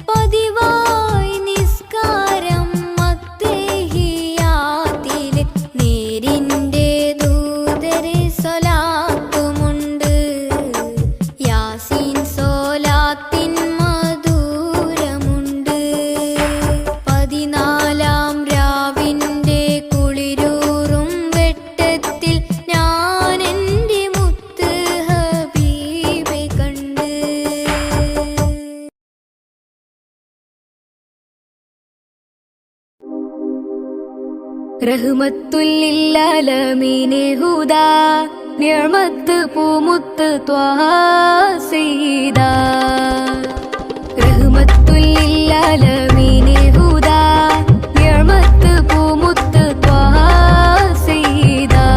പതിവായി നിസ്കാരം അത്തഹിയാത്തില് നേരിന്റെ ദൂതരെ സ്വലാത്തുമുണ്ട്. യാസീൻ സ്വലാത്തിൻ മധുരമുണ്ട്. 14 രാവിന്റെ കുളിരൂറും വെട്ടത്തിൽ ഞാൻ എൻ്റെ മുത്ത് ഹബീബെ കണ്ട്. റഹ്മത്തുല്ലിൽ ഹുദാ നിഅമത്ത് പൂമുത്ത് ത്വാഹ സയ്യിദാ. റഹ്മത്തുല്ലിൽ ഹുദാ നിഅമത്ത് പൂമുത്ത് ത്വാഹ സയ്യിദാ.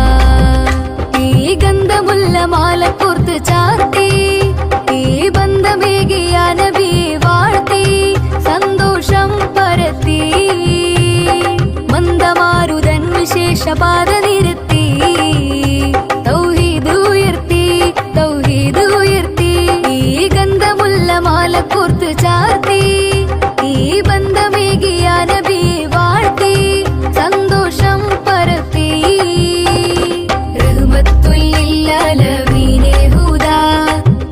ഈ ഗന്ധമുല്ല മാല കോർത്ത് ചാർത്തി ഈ ബന്ധമേകിയ നബിയെ വാഴ്ത്തി സന്തോഷം പരത്തി. മന്ദമാരുതൻ വിശേഷപാത നിരത്തി തൗഹീദ് ഉയർത്തി തൗഹീദ് ഉയർത്തി. ഈ ഗന്ധമുല്ല മാല കോർത്ത് ചാർത്തി ഈ ബന്ധമേകിയ നബിയെ വാഴ്ത്തി സന്തോഷം പരത്തി. റഹ്മത്തുല്ലിൽ ആലമീനെ ഹുദാ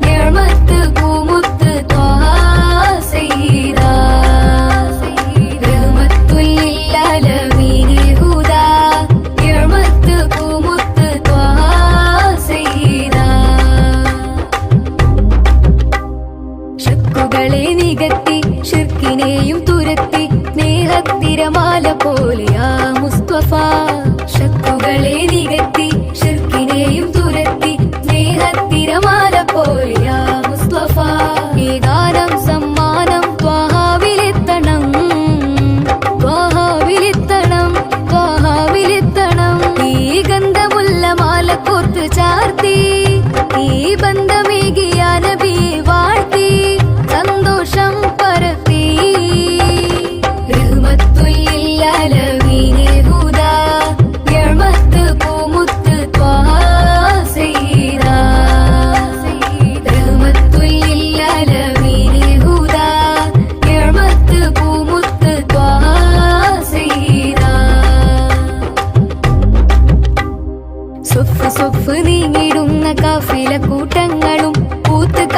നിഅമത്ത് പൂമുത്ത് ത്വാഹ സയ്യിദാ. റഹ്മത്തുല്ലിൽ ആലമീനെ ഹുദാ നിഅമത്ത് പൂമുത്ത് ത്വാഹ സയ്യിദാ. ശക്കുകളെ നികത്തി ഷിർക്കിനെയും തുരത്തി സ്നേഹത്തിരമാല പോലെയാ മുസ്തഫ. ശക്കുകളെ നികത്തി ഷിർക്കിനെയും തുരത്തി സ്നേഹത്തിരമാല പോലെയാ മുസ്തഫ. ഈ ഗാനം സമ്മാനം ത്വാഹാവിലെത്തണം ത്വാഹാവിലെത്തണം ത്വാഹാവിലെത്തണം. ഈ ഗന്ധമുല്ല മാല കോർത്ത് ചാർത്തി ഈ ബന്ധമേകിയ നബിയെ വാഴ്ത്തി സന്തോഷം പരത്തി. റഹ്മത്തുല്ലിൽ ആലമീൻ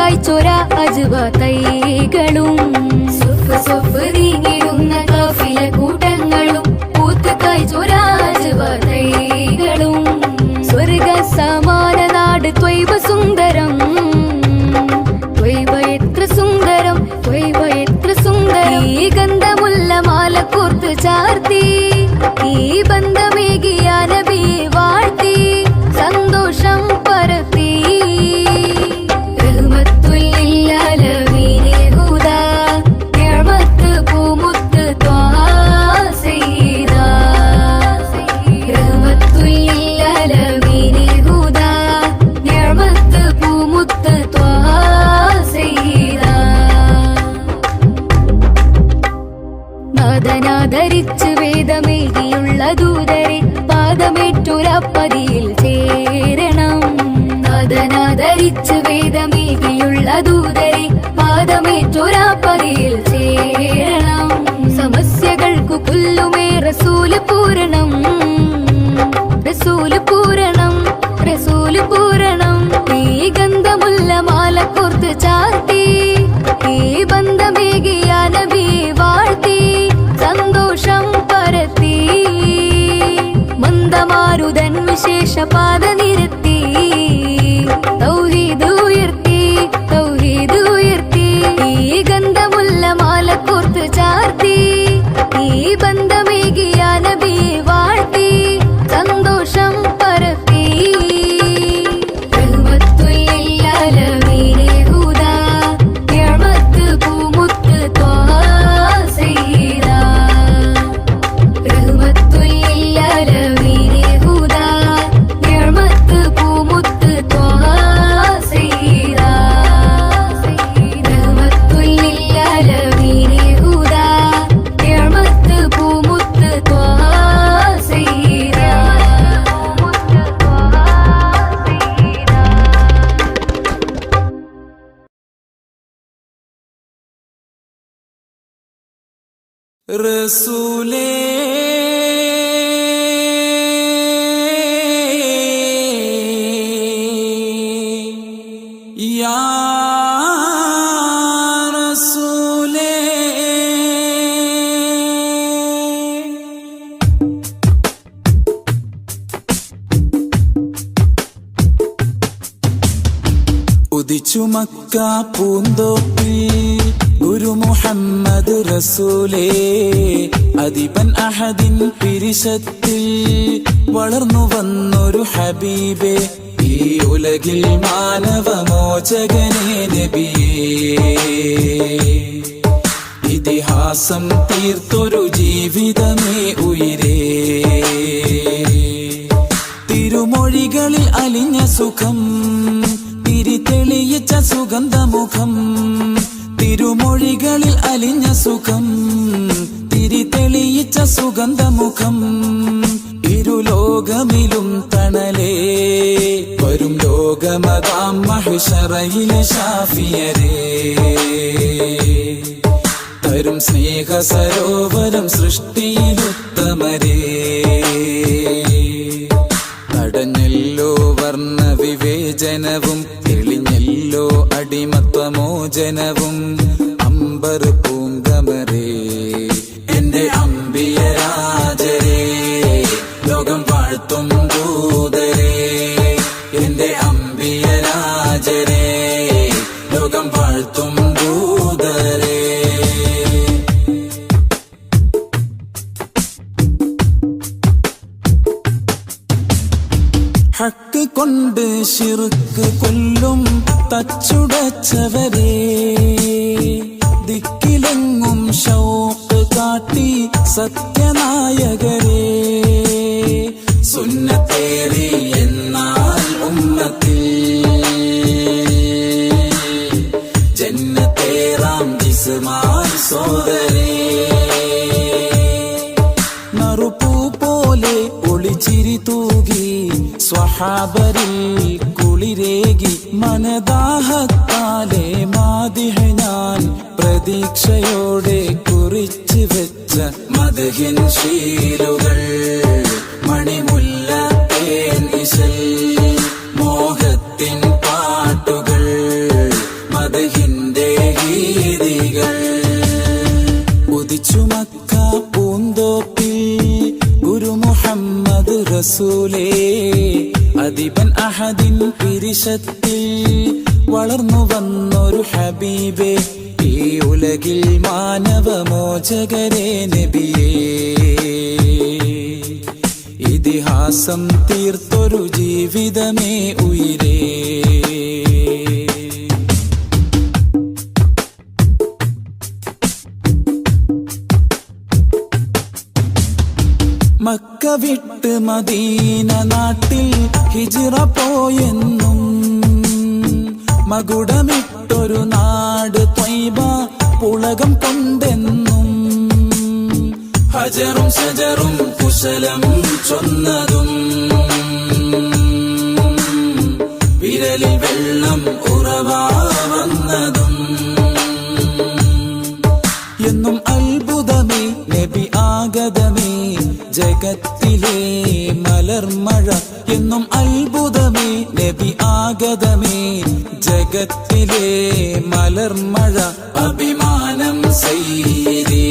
കായ്ച്ചൊര അജുവ തൈകളും സ്വഫ് നീങ്ങിടുന്ന കാഫില കൂട്ടങ്ങളും പൂത്ത് കായ്ച്ചൊര അജുവ തൈകളും സ്വർഗ സമാന നാട് ത്വയ്ബ സുന്ദരം ത്വയ്ബ എത്ര സുന്ദരം ത്വയ്ബ എത്ര സുന്ദരം ഈ ഗന്ധമുള്ള മാല കോർത്ത് ചാർത്തി ഈ ബന്ധമേകിയ നബി വാഴ്ത്തി സന്തോഷം പരത്തി റഹ്മത്തുല്ലിൽ ഹുദാ നിഅമത്ത് പൂമുത്ത് ത്വാഹ സയ്യിദാ റഹ്മത്തുല്ലിൽ ഹുദാ നിഅമത്ത് പൂമുത്ത് ത്വാഹ സയ്യിദാ നാദനാദരിച്ച് വേദമേകിയുള്ള ദൂതരെ പാദമേറ്റൊരപ്പതിയിൽ ചേരണം നാദനാദരിച്ച് വേദമേകിയുള്ള ദൂതരെ പാദമേറ്റൊരപ്പതിയിൽ ചേരണം സമസ്യകൾക്കു കൊല്ലുമേ റസൂല് പൂരണം റസൂല് പൂരണം റസൂല് പൂരണം ഈ ഗന്ധമുള്ള മാല കോർത്ത് ചാർത്തി ഈ ബന്ധമേകിയ നബി വാഴ്ത്തി സന്തോഷം പരത്തി മന്ദമാരുതൻ വിശേഷ പാത നിരത്തി തൗഹീദ് ഉയർത്തി തൗഹീദ് ഉയർത്തി ഈ ഗന്ധമുള്ള മാല കോർത്ത് ചാർത്തി ഈ ബന്ധമേകിയ നബി വാഴ്ത്തി സന്തോഷം പരത്തി റഹ്മത്തുല്ലിൽ ഹുദാ നിഅമത്ത് പൂമുത്ത് ത്വാഹ സയ്യിദാ റഹ്മത്തുല്ലിൽ ഹുദാ നിഅമത്ത് പൂമുത്ത് ത്വാഹ സയ്യിദാ റഹ്മത്തുല്ലിൽ ഹുദാ നിഅമത്ത് പൂമുത്ത് ത്വാഹ സയ്യിദാ റസൂലേ യാ റസൂലേ ഉദിച്ചു മക്ക പൂന്തോപ്പിൽ ഗുരു മുഹമ്മദ് റസൂലേ അദിബൻ അഹദിൻ പിരിശത്തിൽ വളർന്നു വന്നൊരു ഹബീബേ ഈ ഉലകിൽ മാനവമോചകനേ നബിയേ ഇതിഹാസം തീർത്തൊരു ജീവിതമേ ഉയിരേ തിരുമൊഴികളിൽ അലിഞ്ഞ സുഖം തിരിതെളിയിച്ച സുഗന്ധമുഖം തിരുമൊഴികളിൽ അലിഞ്ഞ സുഖം തിരിതെളിയിച്ച സുഗന്ധമുഖം ഇരുലോകമിലും തണലേ വരും ലോകമതാം മഹ്ശറയിലെ ശാഫിയരേ തരും സ്നേഹ സരോവരം സൃഷ്ടിയിലുത്തമരേ തടഞ്ഞല്ലോ വർണ്ണ വിവേചനവും തെളിഞ്ഞല്ലോ അടിമത്വമോചനവും അമ്പർ പൂങ്കമരേ എന്റെ അമ്പിയരാജരേ ലോകം വാഴ്ത്തും ദൂതരേ എന്റെ അമ്പിയരാജരേ ലോകം വാഴ്ത്തും ദൂതരേ ഹക്ക് കൊണ്ട് ശിർക്ക് കൊല്ലും തച്ചുടച്ചവരേ ദിക്കിലെങ്ങും ശൗഖ് കാട്ടി സത്യനായകരേ സുന്നത്തേറി എന്നാൽ ഉമ്മത്തിൽ ജന്നത്തേറാം ജിസ്മാൻ സോദരേ നറുപൂ പോലെ ഒളിച്ചിരി തൂകി സ്വഹാബരിൽ കുളിരേകി മനദാഹത്താലെ മാദിഹ ഞാൻ പ്രതീക്ഷയോടെ കുറിച്ചു വെച്ച മദ്ഹിൻ ശീലുകൾ മണിമുല്ല തേൻ ഇശൽ മോഹത്തിൻ പാട്ടുകൾ ഉദിച്ചു മക്ക പൂന്തോപ്പിൽ ഗുരു മുഹമ്മദ് റസൂലേ അദിബൻ അഹദിൻ പിരിശത്തിൽ വളർന്നു വന്നൊരു ഹബീബേ ഈ ഉലകിൽ മാനവമോചകരേ നബിയേ ഇതിഹാസം തീർത്തൊരു ജീവിതമേ ഉയിരേ മക്ക വിട്ട് മദീന നാട്ടിൽ ഹിജ്റ പോയെന്നും മകുടമിട്ടൊരു നാട് ത്വയ്ബ പുളകം കൊണ്ടെന്നും ഹജറും ശജറും കുശലം ചൊന്നതും വിരലിൽ വെള്ളം ഉറവാ വന്നതും എന്നും അത്ഭുതമേ നബി ആഗതമേ ജഗത്തിലെ മലർമഴ എന്നും അത്ഭുതമേ നബി ആഗതമേ ജഗത്തിലെ മലർമഴ അഭിമാനം സയ്യിദി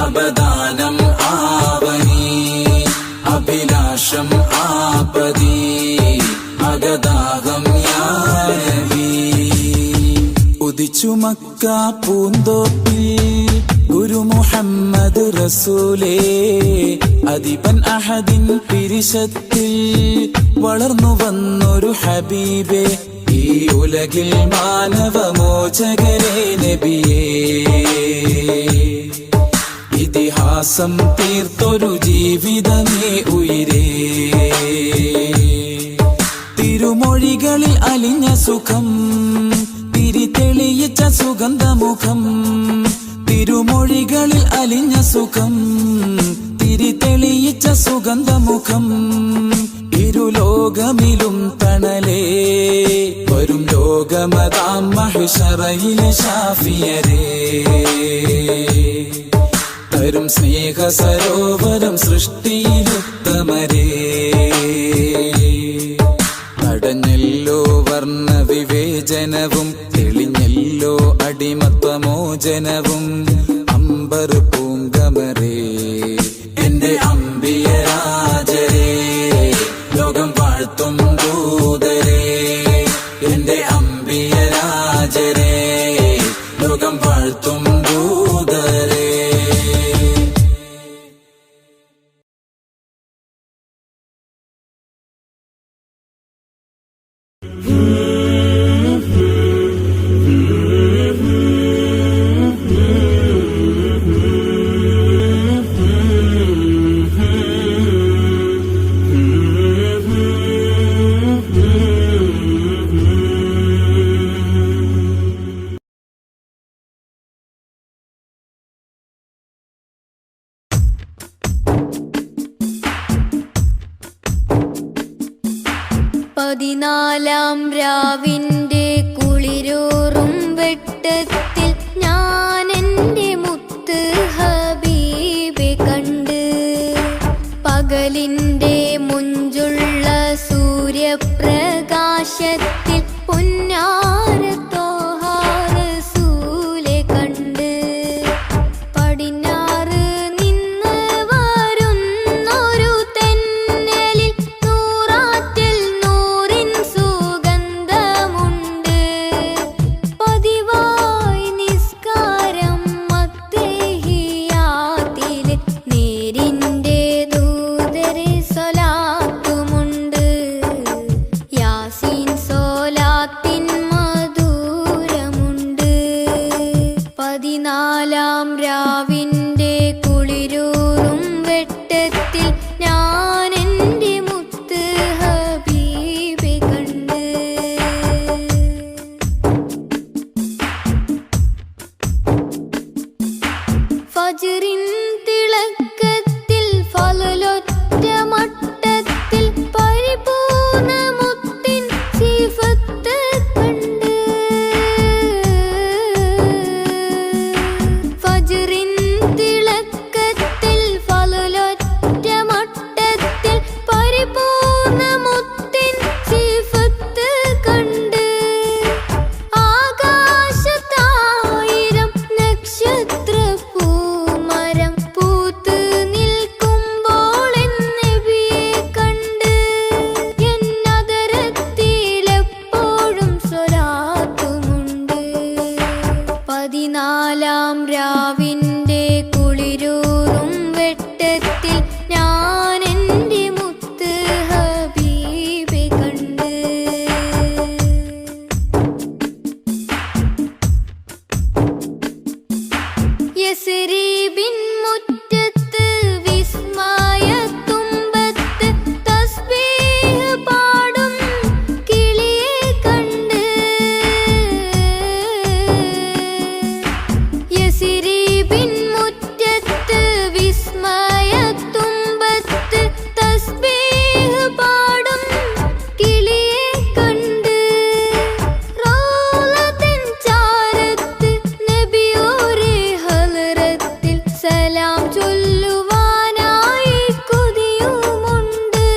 അബദാനം ആവനി അഭിലാഷം ആപദി അഗദാഹം യാ നബി ഉദിച്ചു മക്ക പൂന്തോപ്പിൽ ഗുരു മുഹമ്മദ് റസൂലേ അദിബൻ അഹദിൻ പിരിശത്തിൽ വളർന്നു വന്നൊരു ഹബീബേ ഈ ഉലകിൽ മാനവമോചകരേ നബിയേ ഇതിഹാസം തീർത്തൊരു ജീവിതമേ ഉയിരേ തിരുമൊഴികളിൽ അലിഞ്ഞ സുഖം തിരിതെളിയിച്ച സുഗന്ധമുഖം തിരുമൊഴികളിൽ അലിഞ്ഞ സുഖം തിരിതെളിയിച്ച സുഗന്ധമുഖം ഇരുലോകമിലും തണലേ വരും ലോകമതാം മഹ്ശറയിലെ ശാഫിയരേ തരും സ്നേഹ സരോവരം സൃഷ്ടിയിലുത്തമരേ തടഞ്ഞല്ലോ വർണ്ണ വിവേചനവും തെളിഞ്ഞല്ലോ അടിമത്വമോചനവും അമ്പർ പൂങ്കമരേ എന്റെ അമ്പിയരാജരേ ലോകം വാഴ്ത്തും ദൂതരേ എന്റെ അമ്പിയരാജരേ ലോകം വാഴ്ത്തും ദൂതരേ പതിനാലാം രാവിന്റെ കുളിരൂറും വെട്ടത്തിൽ ഞാൻ എൻ്റെ മുത്ത് ഹബീബെ കണ്ട് പകലിൻ്റെ മുഞ്ചുള്ള സൂര്യപ്രകാശത്തിൽ പൊന്നാരത്തോഹ റസൂലെ കണ്ട് പടിഞ്ഞാറ് നിന്ന് വരുന്നൊരു തെന്നലിൽ നൂറാറ്റിൽ നൂറിൻ സുഗന്ധമുണ്ട് പതിവായി നിസ്കാരം മത്തേഹിയാത്തില് നേരിൻ്റെ ദൂതരെ സ്വലാത്തുമുണ്ട് യാസീൻ സോലാ ചാരത്തിൽ ഞാൻ എൻ്റെ മുത്ത് ഹബീബെ കണ്ട്. യസ്രീബിൻ മുറ്റത്ത് വിസ്മയത്തുമ്പത്ത് തസ്ബീഹ് പാടും കിളിയെ കണ്ട്. യസ്രീബിൻ മുറ്റത്ത് വിസ്മയത്തുമ്പത്ത് തസ്ബീഹ് പാടും കിളിയെ കണ്ട്. റൗളത്തിൻ ചാരത്ത് നബിയോരെ ഹളറത്തിൽ സലാം ചൊല്ലുവാനായി കൊതിയുമുണ്ട്.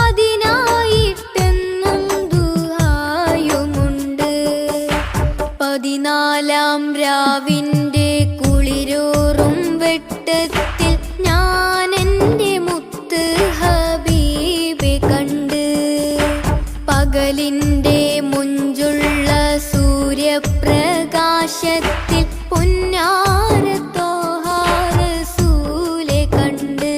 അതിനായിട്ടെന്നും ദുആയുമുണ്ട്. 14 രാവിന്റെ കുളിരൂറും വെട്ടത്തിൽ ഞാൻ എൻ്റെ മുത്ത് ഹബീബെ കണ്ട്. പകലിന്റെ മുഞ്ചുള്ള സൂര്യപ്രകാശത്തിൽ പുന്നാര ത്വാഹ റസൂലെ കണ്ട്.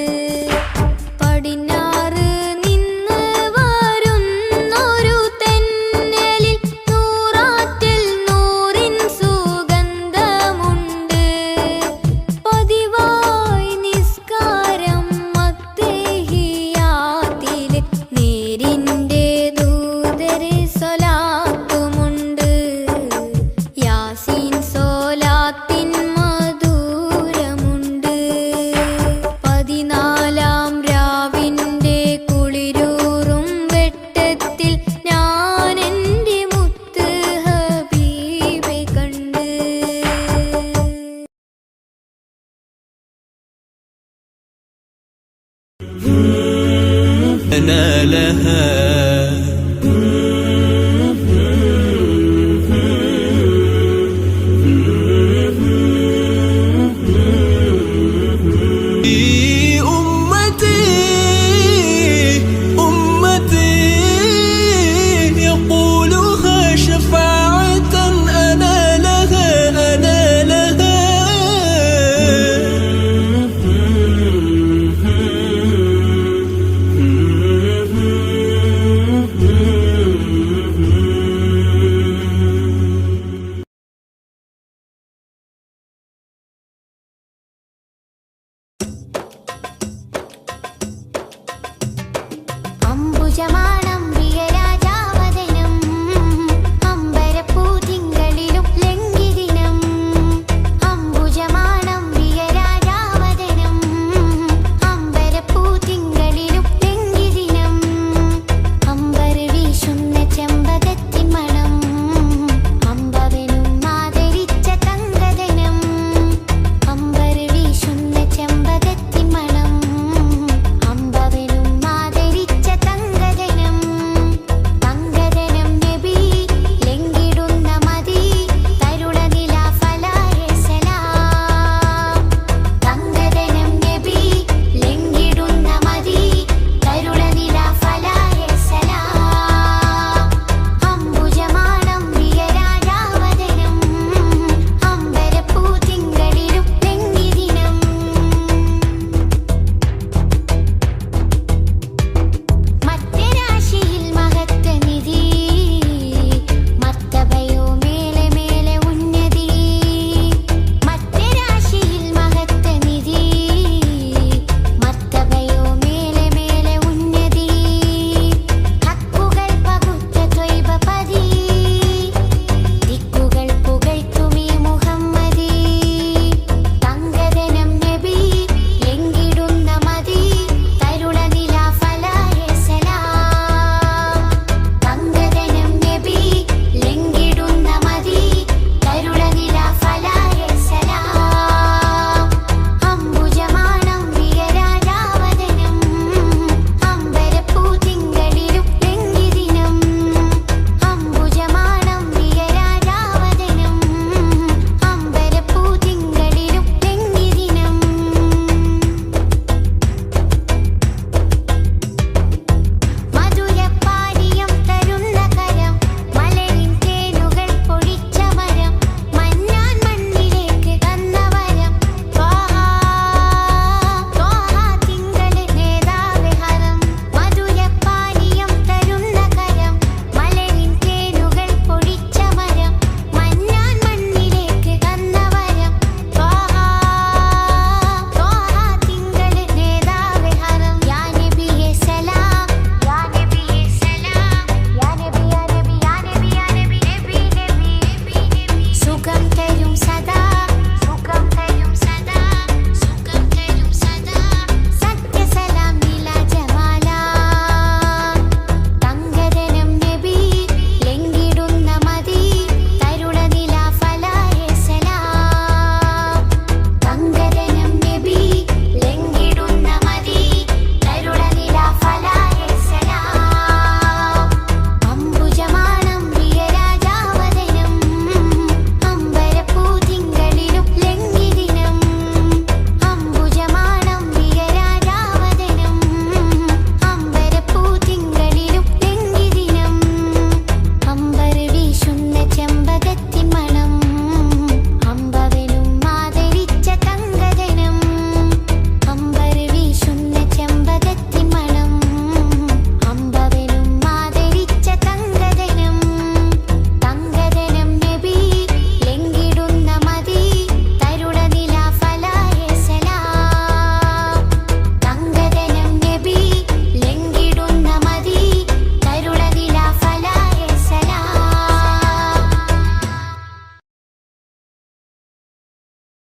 പടിഞ്ഞാറ് നിന്ന് വരുന്നൊരു തെന്നലിൽ നൂറാറ്റിൽ നൂറിൻ സുഗന്ധമുണ്ട്. പതിവായി നിസ്കാരം അത്തഹിയാത്തില് നേരിന്റെ ദൂതരെ സ്വലാത്തുമുണ്ട്. യാസീൻ സ്വലാത്തിൻ മധുരമുണ്ട്. 14 രാവിന്റെ കുളിരൂറും വെട്ടത്തിൽ ഞാൻ എൻ്റെ മുത്ത് ഹബീബെ കണ്ട്. نالها